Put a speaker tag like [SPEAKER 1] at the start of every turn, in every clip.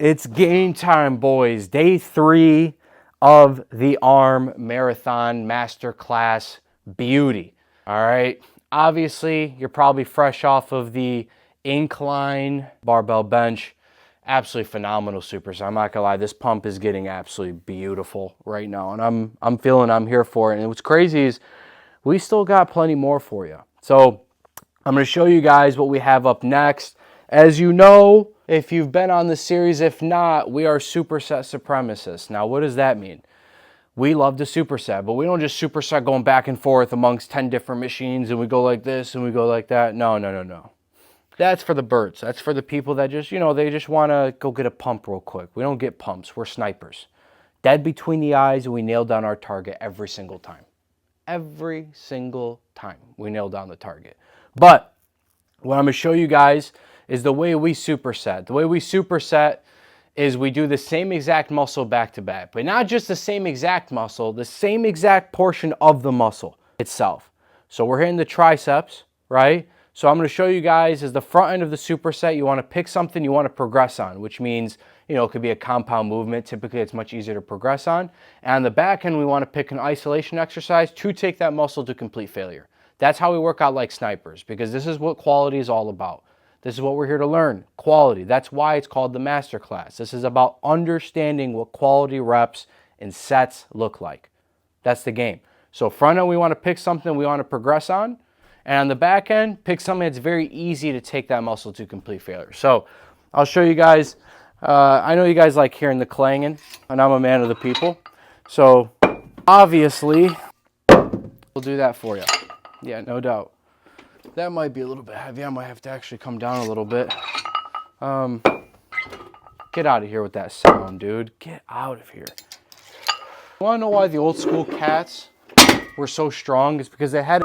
[SPEAKER 1] It's game time, boys. Day 3 of the Arm Marathon Masterclass Beauty. All right. Obviously, you're probably fresh off of the incline barbell bench. Absolutely phenomenal superset. I'm not gonna lie, this pump is getting absolutely beautiful right now, and I'm feeling I'm here for it. And what's crazy is we still got plenty more for you. So I'm going to show you guys what we have up next. As you know, if you've been on the series, if not, we are superset supremacists. Now, what does that mean? We love to superset, but we don't just superset going back and forth amongst 10 different machines and we go like this and we go like that. No, no, no, no. That's for the birds. That's for the people that just, they just want to go get a pump real quick. We don't get pumps. We're snipers. Dead between the eyes, and we nail down our target every single time. Every single time we nail down the target. But what I'm going to show you guys is the way we superset. The way we superset is we do the same exact muscle back to back, but not just the same exact muscle, the same exact portion of the muscle itself. So we're hitting the triceps, right? So I'm going to show you guys as the front end of the superset, you want to pick something you want to progress on, which means, it could be a compound movement. Typically, it's much easier to progress on. And on the back end, we want to pick an isolation exercise to take that muscle to complete failure. That's how we work out like snipers, because this is what quality is all about. This is what we're here to learn, quality. That's why it's called the master class. This is about understanding what quality reps and sets look like. That's the game. So front end, we want to pick something we want to progress on. And on the back end, pick something that's very easy to take that muscle to complete failure. So I'll show you guys. I know you guys like hearing the clanging, and I'm a man of the people. So obviously, we'll do that for you. Yeah, no doubt. That might be a little bit heavy. I might have to actually come down a little bit. Get out of here with that sound, dude. Get out of here. You want to know why the old school cats were so strong? It's because they had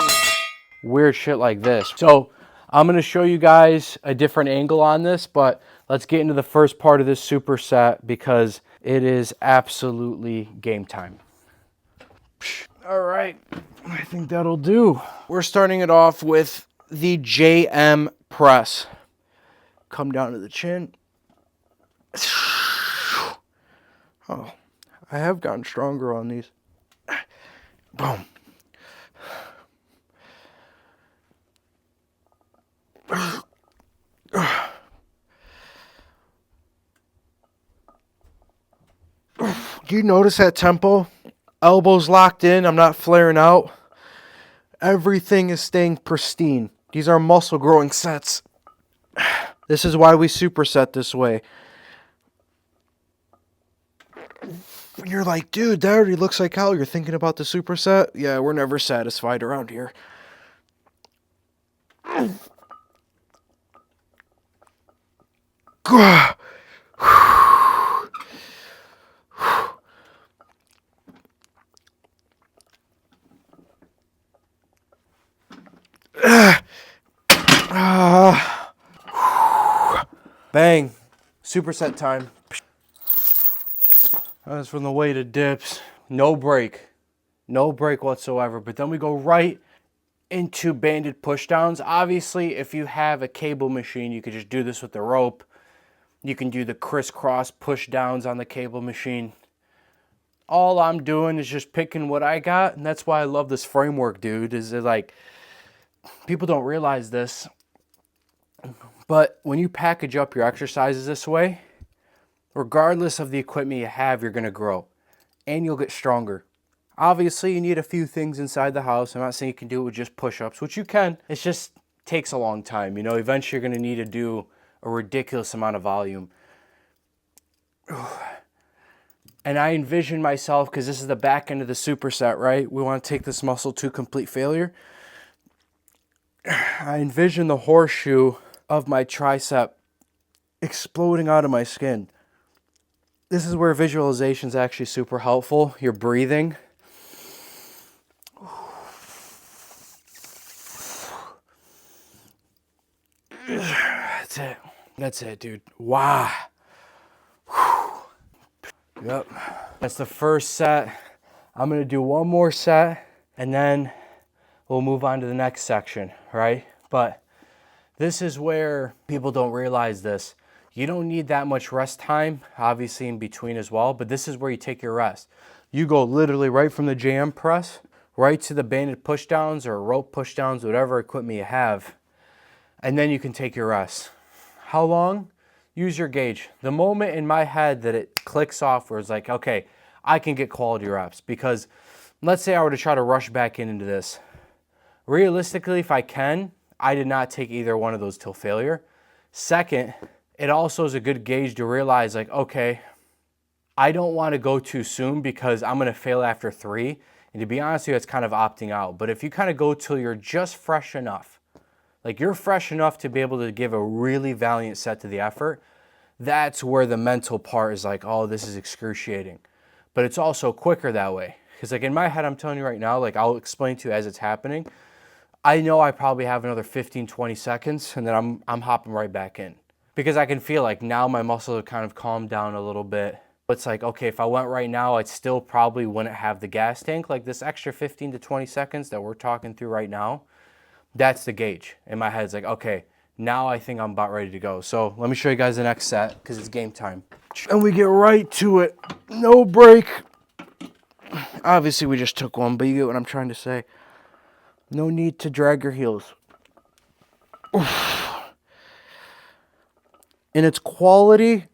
[SPEAKER 1] weird shit like this. So I'm going to show you guys a different angle on this, but let's get into the first part of this superset because it is absolutely game time. All right, I think that'll do. We're starting it off with the JM press. Come down to the chin. Oh, I have gotten stronger on these. Boom. Do you notice that tempo? Elbows locked in. I'm not flaring out. Everything is staying pristine. These are muscle growing sets. This is why we superset this way. You're like, dude, that already looks like hell. You're thinking about the superset? Yeah, we're never satisfied around here. Bang. Superset time. That's from the weighted dips. No break. No break whatsoever. But then we go right into banded pushdowns. Obviously, if you have a cable machine, you could just do this with the rope. You can do the crisscross pushdowns on the cable machine. All I'm doing is just picking what I got, and that's why I love this framework, dude. Is it like, people don't realize this, but when you package up your exercises this way, regardless of the equipment you have, you're going to grow, and you'll get stronger. Obviously, you need a few things inside the house. I'm not saying you can do it with just push-ups, which you can. It just takes a long time. Eventually you're going to need to do a ridiculous amount of volume. And I envision myself, because this is the back end of the superset, right? We want to take this muscle to complete failure. I envision the horseshoe of my tricep exploding out of my skin. This is where visualization is actually super helpful. You're breathing. That's it. That's it, dude. Wow. Yep. That's the first set. I'm going to do one more set, and then we'll move on to the next section, right? But this is where people don't realize this. You don't need that much rest time, obviously in between as well, but this is where you take your rest. You go literally right from the JM press, right to the banded pushdowns or rope pushdowns, whatever equipment you have, and then you can take your rest. How long? Use your gauge. The moment in my head that it clicks off where it's like, okay, I can get quality reps, because let's say I were to try to rush back into this. Realistically, if I can, I did not take either one of those till failure. Second, it also is a good gauge to realize like, okay, I don't want to go too soon because I'm going to fail after 3. And to be honest with you, it's kind of opting out. But if you kind of go till you're just fresh enough, like you're fresh enough to be able to give a really valiant set to the effort, that's where the mental part is like, oh, this is excruciating. But it's also quicker that way. Because like in my head, I'm telling you right now, like I'll explain to you as it's happening. I know I probably have another 15, 20 seconds and then I'm hopping right back in. Because I can feel like now my muscles have kind of calmed down a little bit. It's like, okay, if I went right now, I still probably wouldn't have the gas tank. Like this extra 15 to 20 seconds that we're talking through right now, that's the gauge. In my head, it's like, okay, now I think I'm about ready to go. So let me show you guys the next set because it's game time. And we get right to it. No break. Obviously, we just took one, but you get what I'm trying to say. No need to drag your heels. Oof. And it's quality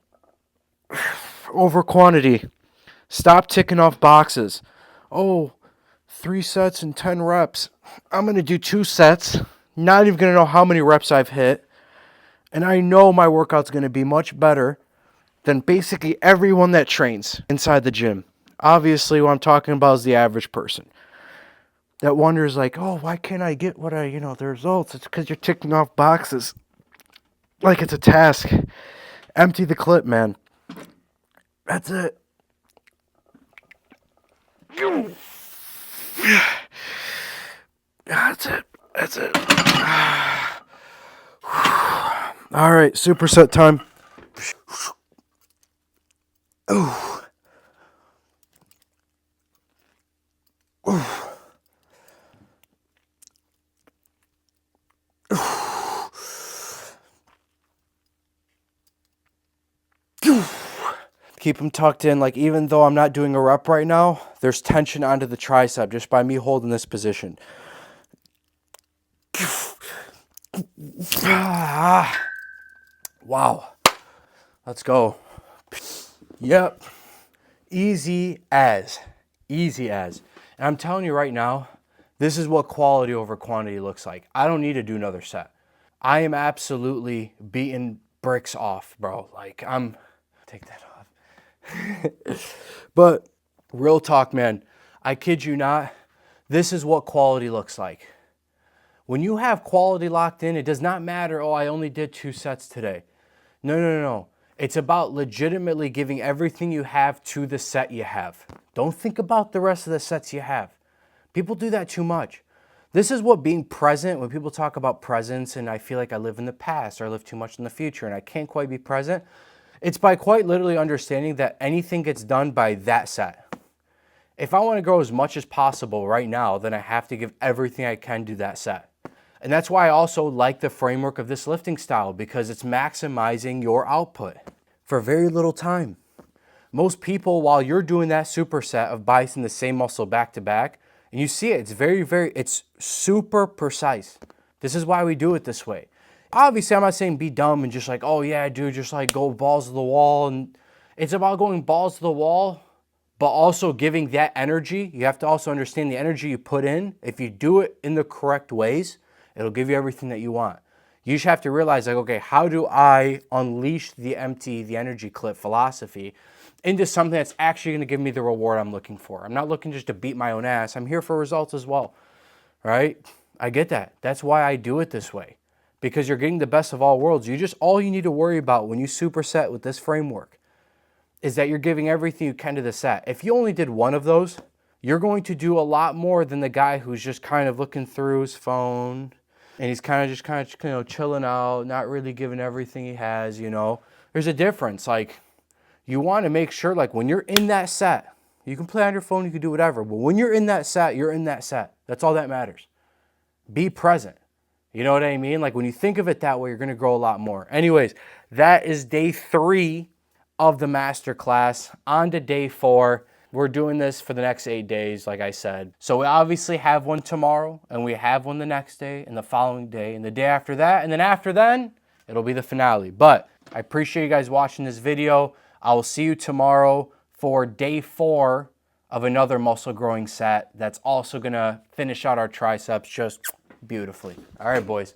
[SPEAKER 1] over quantity. Stop ticking off boxes. Oh, 3 sets and 10 reps. I'm going to do 2 sets. Not even going to know how many reps I've hit. And I know my workout's going to be much better than basically everyone that trains inside the gym. Obviously, what I'm talking about is the average person that wonders like, oh, why can't I get the results? It's because you're ticking off boxes like it's a task. Empty the clip, man. That's it. That's it. That's it. All right, superset time. Ooh. Ooh. Keep them tucked in. Like even though I'm not doing a rep right now, there's tension onto the tricep just by me holding this position. Wow. Let's go. Yep. Easy as. Easy as. And I'm telling you right now, this is what quality over quantity looks like. I don't need to do another set. I am absolutely beating bricks off, bro. Like take that off. But real talk, man, I kid you not, this is what quality looks like. When you have quality locked in, it does not matter, oh, I only did 2 sets today. No. It's about legitimately giving everything you have to the set you have. Don't think about the rest of the sets you have. People do that too much. This is what being present, when people talk about presence and I feel like I live in the past or I live too much in the future and I can't quite be present, it's by quite literally understanding that anything gets done by that set. If I want to grow as much as possible right now, then I have to give everything I can to that set. And that's why I also like the framework of this lifting style, because it's maximizing your output for very little time. Most people, while you're doing that superset of biceps the same muscle back to back, and you see it, it's super precise. This is why we do it this way. Obviously, I'm not saying be dumb and just like, oh yeah, dude, just like go balls to the wall. And it's about going balls to the wall, but also giving that energy. You have to also understand the energy you put in. If you do it in the correct ways, it'll give you everything that you want. You just have to realize like, okay, how do I unleash the energy clip philosophy into something that's actually going to give me the reward I'm looking for? I'm not looking just to beat my own ass. I'm here for results as well, right? I get that. That's why I do it this way, because you're getting the best of all worlds. All you need to worry about when you superset with this framework is that you're giving everything you can to the set. If you only did one of those, you're going to do a lot more than the guy who's just kind of looking through his phone and he's kind of chilling out, not really giving everything he has, There's a difference. Like, you want to make sure, like, when you're in that set, you can play on your phone, you can do whatever, but when you're in that set, you're in that set. That's all that matters. Be present. You know what I mean? Like when you think of it that way, you're gonna grow a lot more. Anyways, that is day 3 of the masterclass. On to day 4. We're doing this for the next 8 days, like I said. So we obviously have one tomorrow, and we have one the next day, and the following day, and the day after that, and then after then, it'll be the finale. But I appreciate you guys watching this video. I will see you tomorrow for day 4 of another muscle growing set that's also gonna finish out our triceps just beautifully. All right, boys.